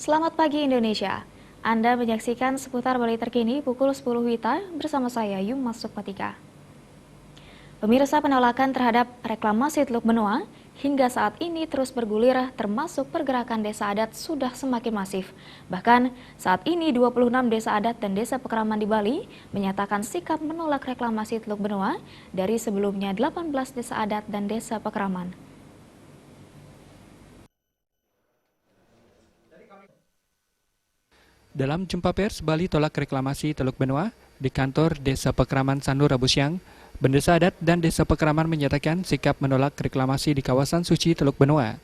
Selamat pagi Indonesia. Anda menyaksikan seputar Bali terkini pukul 10 WITA bersama saya Yumas Sukmatika. Pemirsa, penolakan terhadap reklamasi Teluk Benoa hingga saat ini terus bergulir, termasuk pergerakan desa adat sudah semakin masif. Bahkan saat ini 26 desa adat dan desa pekeraman di Bali menyatakan sikap menolak reklamasi Teluk Benoa dari sebelumnya 18 desa adat dan desa pekeraman. Dalam jumpa pers Bali tolak reklamasi Teluk Benoa di kantor Desa Pekeraman Sanur Rabu siang, Bendesa Adat dan Desa Pekeraman menyatakan sikap menolak reklamasi di kawasan suci Teluk Benoa.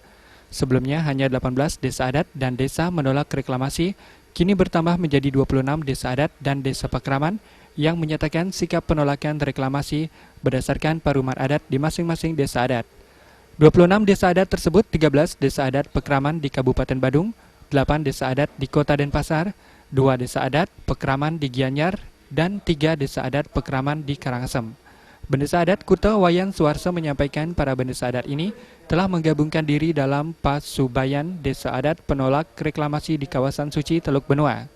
Sebelumnya hanya 18 desa adat dan desa menolak reklamasi, kini bertambah menjadi 26 desa adat dan desa pekeraman yang menyatakan sikap penolakan reklamasi berdasarkan paruman adat di masing-masing desa adat. 26 desa adat tersebut 13 desa adat pekeraman di Kabupaten Badung, 8 desa adat di Kota Denpasar, 2 desa adat pekeraman di Gianyar, dan 3 desa adat pekeraman di Karangasem. Bendesa adat Kuta Wayan Suarso menyampaikan para bendesa adat ini telah menggabungkan diri dalam Pasubayan Desa Adat Penolak Reklamasi di kawasan suci Teluk Benoa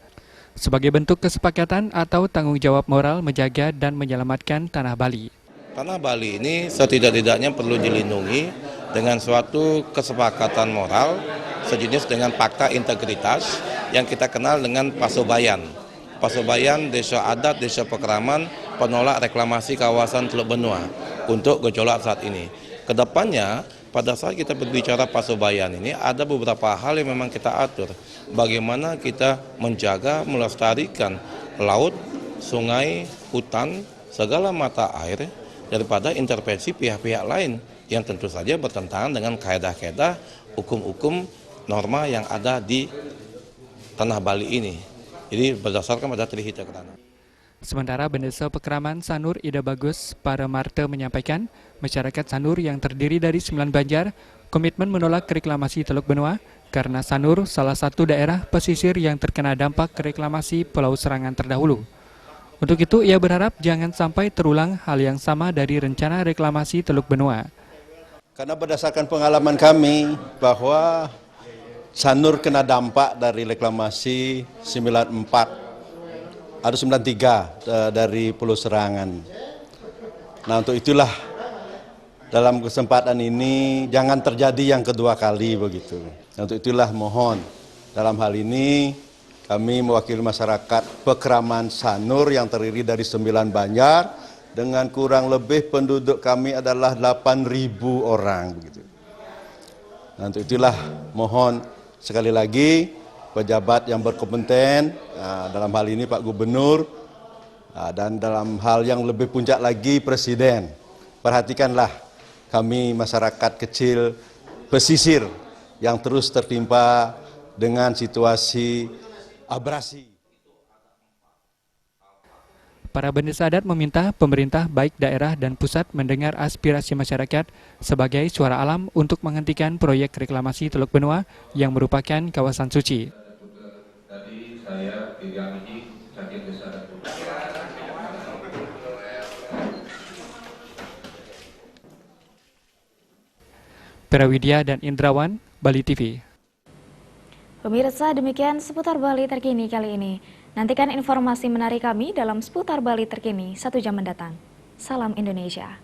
sebagai bentuk kesepakatan atau tanggung jawab moral menjaga dan menyelamatkan tanah Bali. Tanah Bali ini setidak-tidaknya perlu dilindungi dengan suatu kesepakatan moral sejenis dengan fakta integritas yang kita kenal dengan Pasubayan. Pasubayan Desa Adat, Desa Pekeraman, penolak reklamasi kawasan Teluk Benoa untuk gejolak saat ini. Kedepannya, pada saat kita berbicara Pasubayan ini, ada beberapa hal yang memang kita atur. Bagaimana kita menjaga, melestarikan laut, sungai, hutan, segala mata air, daripada intervensi pihak-pihak lain yang tentu saja bertentangan dengan kaedah-kaedah hukum-hukum norma yang ada di tanah Bali ini. Jadi berdasarkan pada Trihita Ketanah. Sementara Bendesa Pekeraman Sanur Ida Bagus Paramarte menyampaikan masyarakat Sanur yang terdiri dari 9 banjar komitmen menolak reklamasi Teluk Benoa karena Sanur salah satu daerah pesisir yang terkena dampak reklamasi Pulau Serangan terdahulu. Untuk itu, ia berharap jangan sampai terulang hal yang sama dari rencana reklamasi Teluk Benoa. Karena berdasarkan pengalaman kami bahwa Sanur kena dampak dari reklamasi 94 atau 93 dari Pulau Serangan. Nah, untuk itulah dalam kesempatan ini jangan terjadi yang kedua kali begitu. Untuk itulah mohon dalam hal ini kami mewakili masyarakat Pekeraman Sanur yang terdiri dari 9 banjar dengan kurang lebih penduduk kami adalah 8.000 orang begitu. Nah, untuk itulah mohon sekali lagi pejabat yang berkompeten dalam hal ini Pak Gubernur dan dalam hal yang lebih puncak lagi Presiden, perhatikanlah kami masyarakat kecil pesisir yang terus tertimpa dengan situasi abrasi. Para bendesa adat meminta pemerintah baik daerah dan pusat mendengar aspirasi masyarakat sebagai suara alam untuk menghentikan proyek reklamasi Teluk Benoa yang merupakan kawasan suci. Tadi saya Gigi sakit besar. Perawidya dan Indrawan, Bali TV. Pemirsa, demikian seputar Bali terkini kali ini. Nantikan informasi menarik kami dalam seputar Bali terkini 1 jam mendatang. Salam Indonesia.